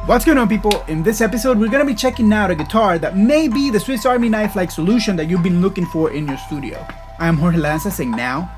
What's going on, people? In this episode, we're going to be checking out a guitar that may be the Swiss Army knife-like solution that you've been looking for in your studio. I am Jorge Lanza, saying now,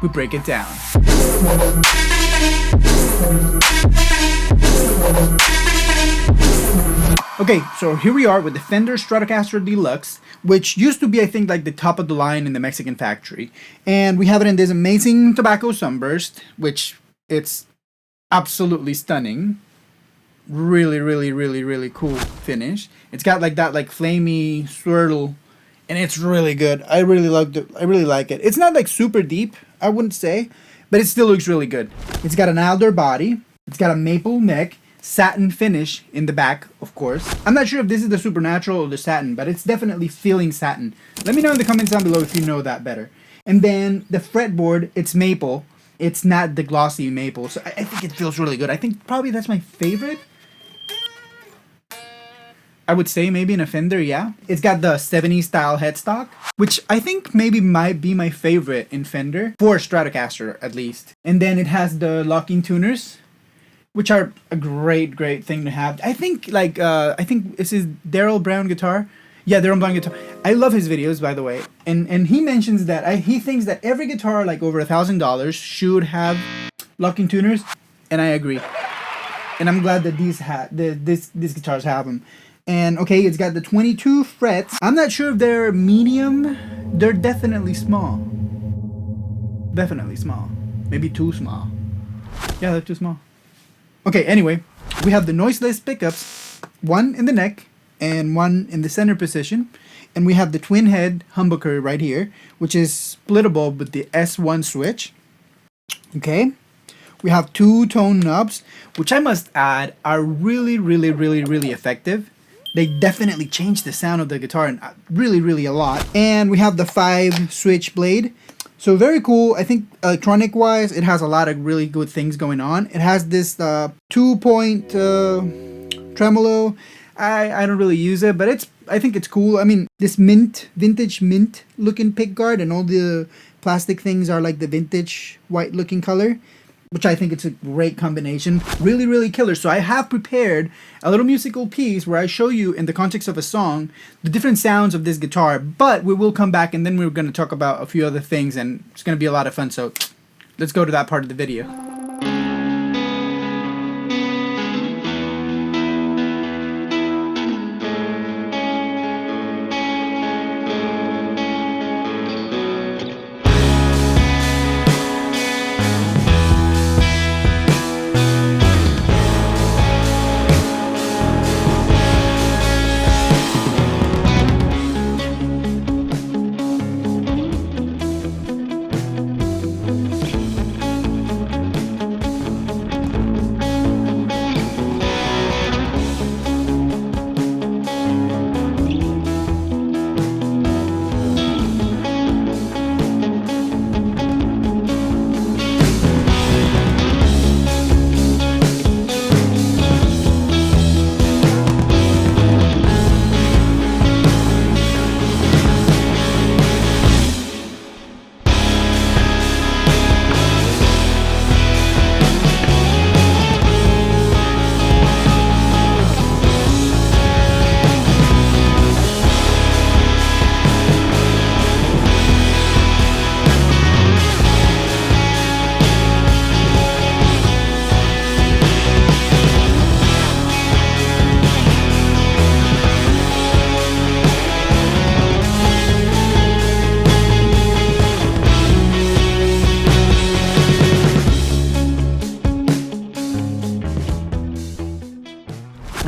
we break it down. Okay, so here we are with the Fender Stratocaster Deluxe, which used to be, I think, like the top of the line in the Mexican factory. And we have it in this amazing tobacco sunburst, which it's absolutely stunning. Really cool finish. It's got like that flamey swirl, and it's really good. I really like it. It's not like super deep, I wouldn't say, but it still looks really good. It's got an alder body. It's got a maple neck, satin finish in the back, of course. I'm not sure if this is the supernatural or the satin, but it's definitely feeling satin. Let me know in the comments down below if you know that better. And then the fretboard, it's maple. It's not the glossy maple, so I think it feels really good. I think probably that's my favorite. I would say maybe in a Fender, yeah. It's got the 70s style headstock, which I think maybe might be my favorite in Fender, for Stratocaster at least. And then it has the locking tuners, which are a great thing to have. I think this is Daryl Brown guitar. Yeah, Daryl Brown guitar. I love his videos, by the way. And he mentions that he thinks that every guitar like over $1,000 should have locking tuners, and I agree. And I'm glad that these guitars have them. And okay, it's got the 22 frets. I'm not sure if they're medium. They're definitely small. Definitely small. Maybe too small. Yeah, they're too small. Okay, anyway, we have the noiseless pickups, one in the neck and one in the center position. And we have the twin head humbucker right here, which is splittable with the S1 switch. Okay. We have two tone knobs, which I must add are really effective. They definitely change the sound of the guitar and really a lot. And we have the 5 switch blade. So very cool. I think electronic wise, it has a lot of really good things going on. It has this 2-point tremolo. I don't really use it, but I think it's cool. I mean, this vintage mint looking pickguard, and all the plastic things are like the vintage white looking color, which I think it's a great combination. Really killer. So I have prepared a little musical piece where I show you in the context of a song the different sounds of this guitar, but we will come back and then we're going to talk about a few other things, and it's going to be a lot of fun. So let's go to that part of the video.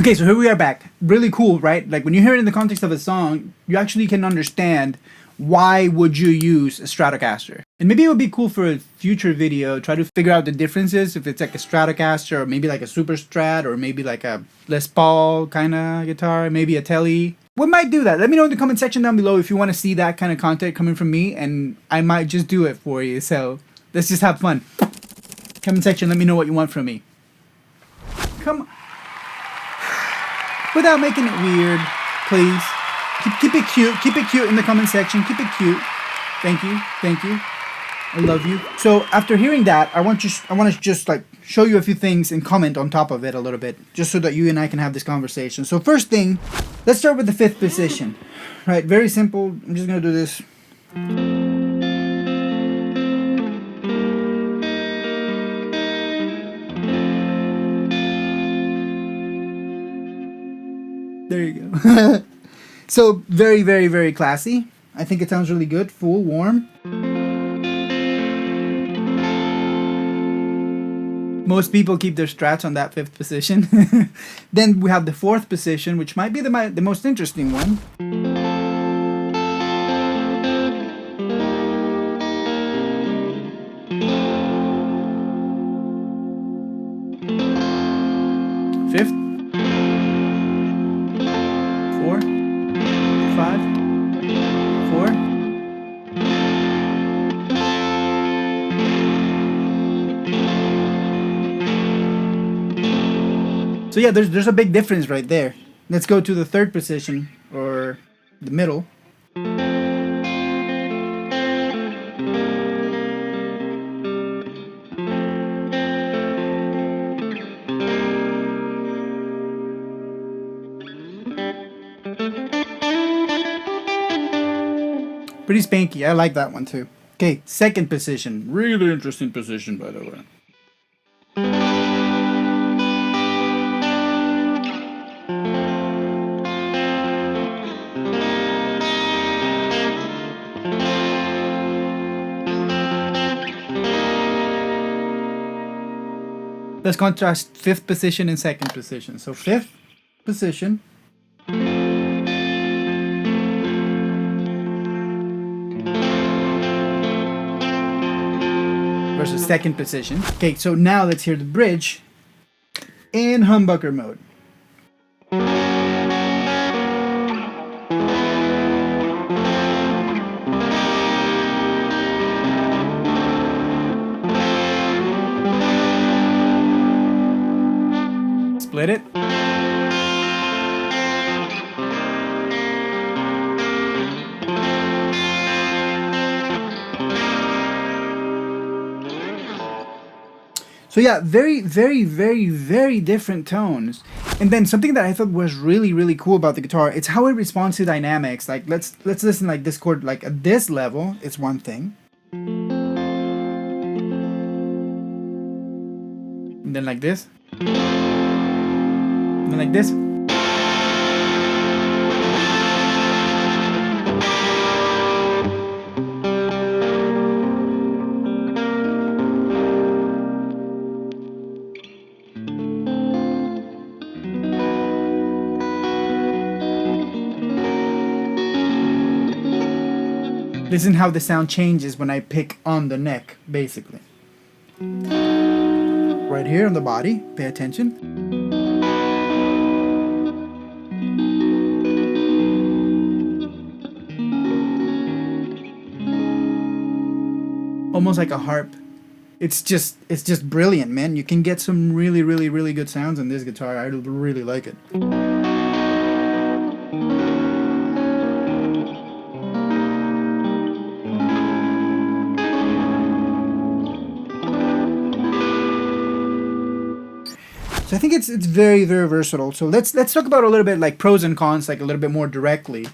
Okay, so here we are back. Really cool, right? Like when you hear it in the context of a song, you actually can understand why would you use a Stratocaster. And maybe it would be cool for a future video, try to figure out the differences, if it's like a Stratocaster or maybe like a Super Strat or maybe like a Les Paul kind of guitar, maybe a Tele. We might do that. Let me know in the comment section down below if you want to see that kind of content coming from me, and I might just do it for you. So let's just have fun. Comment section, let me know what you want from me. Come on. Without making it weird, please. Keep it cute. Keep it cute in the comment section. Keep it cute. Thank you. I love you. So after hearing that, I want to just like show you a few things and comment on top of it a little bit, just so that you and I can have this conversation. So first thing, let's start with the 5th position. Right, very simple. I'm just gonna do this. There you go. So very, very, very classy. I think it sounds really good. Full, warm. Most people keep their strats on that 5th position. Then we have the 4th position, which might be the most interesting one. Fifth, 4, 5, 4. So yeah, there's a big difference right there. Let's go to the 3rd position, or the middle. Pretty spanky. I like that one too. Okay, 2nd position. Really interesting position, by the way. Let's contrast 5th position and 2nd position. So 5th position. Versus 2nd position. Okay, so now let's hear the bridge in humbucker mode. Split it. So yeah, very, very, very, very different tones. And then something that I thought was really, really cool about the guitar, it's how it responds to dynamics. Like let's listen, like this chord, like at this level, it's one thing. And then like this. And then like this. Listen how the sound changes when I pick on the neck, basically. Right here on the body, pay attention. Almost like a harp. It's just brilliant, man. You can get some really, really, really good sounds on this guitar. I really like it. So I think it's very, very versatile. So let's talk about a little bit like pros and cons, like a little bit more directly.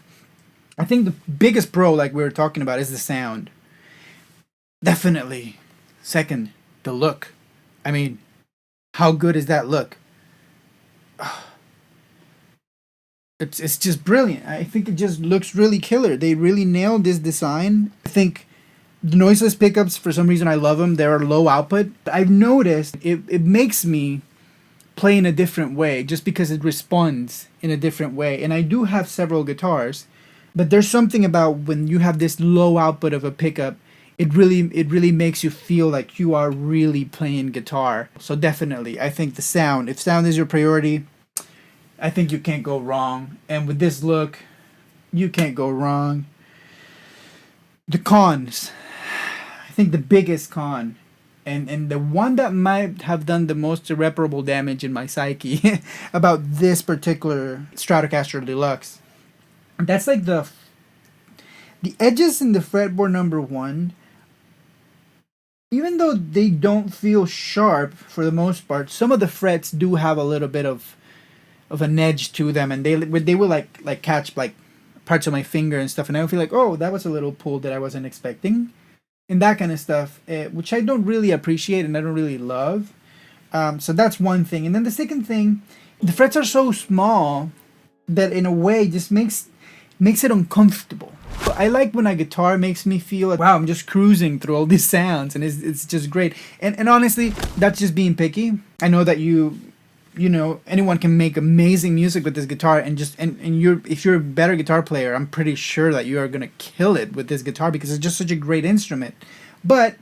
I think the biggest pro, like we were talking about, is the sound. Definitely. Second, the look. I mean, how good is that look? It's just brilliant. I think it just looks really killer. They really nailed this design. I think the noiseless pickups, for some reason I love them. They're low output. I've noticed it makes me play in a different way just because it responds in a different way. And I do have several guitars, but there's something about when you have this low output of a pickup, it really makes you feel like you are really playing guitar. So definitely, I think the sound, if sound is your priority, I think you can't go wrong. And with this look, you can't go wrong. The cons, I think the biggest con, and the one that might have done the most irreparable damage in my psyche about this particular Stratocaster Deluxe, that's like the edges in the fretboard number 1 even though they don't feel sharp for the most part, some of the frets do have a little bit of an edge to them, and they will like catch like parts of my finger and stuff, and I feel like, oh, that was a little pull that I wasn't expecting, and that kind of stuff, which I don't really appreciate and I don't really love. So that's one thing. And then the second thing, the frets are so small that in a way just makes it uncomfortable. But I like when a guitar makes me feel like, wow, I'm just cruising through all these sounds, and it's just great. And honestly, that's just being picky. I know that you know, anyone can make amazing music with this guitar, and if you're a better guitar player, I'm pretty sure that you are gonna kill it with this guitar because it's just such a great instrument. But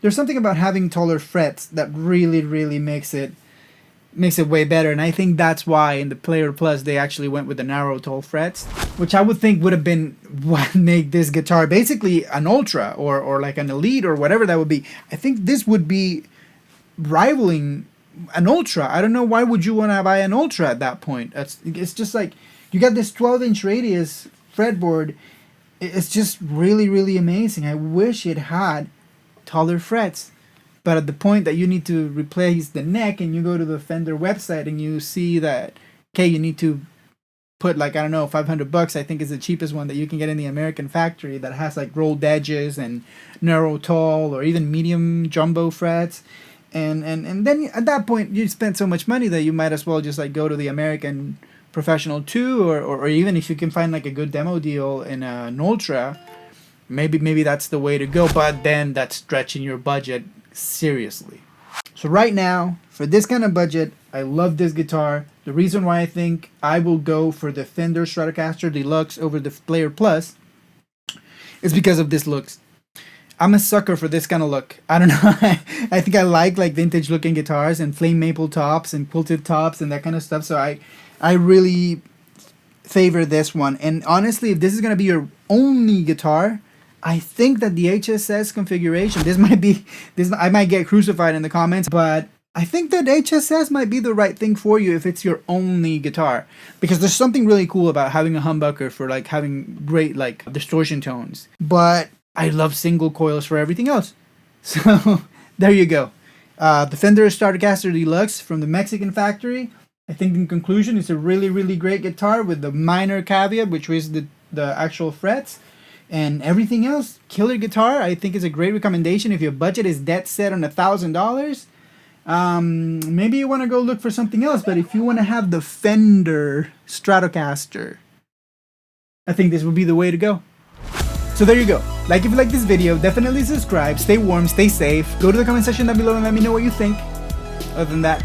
there's something about having taller frets that really, really makes it way better, and I think that's why in the Player Plus they actually went with the narrow tall frets, which I would think would have been what made this guitar basically an Ultra or like an Elite or whatever that would be. I think this would be rivaling an Ultra. I don't know why would you want to buy an Ultra at that point. It's just like you got this 12-inch radius fretboard. It's just really, really amazing. I wish it had taller frets. But at the point that you need to replace the neck and you go to the Fender website and you see that, okay, you need to put like, I don't know, $500, I think is the cheapest one that you can get in the American factory that has like rolled edges and narrow tall or even medium jumbo frets. And then at that point you spend so much money that you might as well just like go to the American Professional 2 or even if you can find like a good demo deal in an Ultra, maybe that's the way to go. But then that's stretching your budget seriously. So right now, for this kind of budget, I love this guitar. The reason why I think I will go for the Fender Stratocaster Deluxe over the Player Plus is because of this looks. I'm a sucker for this kind of look. I don't know. I think I like vintage looking guitars and flame maple tops and quilted tops and that kind of stuff. So I really favor this one. And honestly, if this is going to be your only guitar, I think that the HSS configuration, I might get crucified in the comments, but I think that HSS might be the right thing for you if it's your only guitar, because there's something really cool about having a humbucker for like having great like distortion tones. But I love single coils for everything else. So there you go. The Fender Stratocaster Deluxe from the Mexican factory. I think in conclusion, it's a really, really great guitar with the minor caveat, which is the actual frets. And everything else, killer guitar. I think is a great recommendation if your budget is dead set on $1,000. Maybe you want to go look for something else, but if you want to have the Fender Stratocaster, I think this would be the way to go. So there you go. Like if you like this video, definitely subscribe. Stay warm, stay safe. Go to the comment section down below and let me know what you think. Other than that,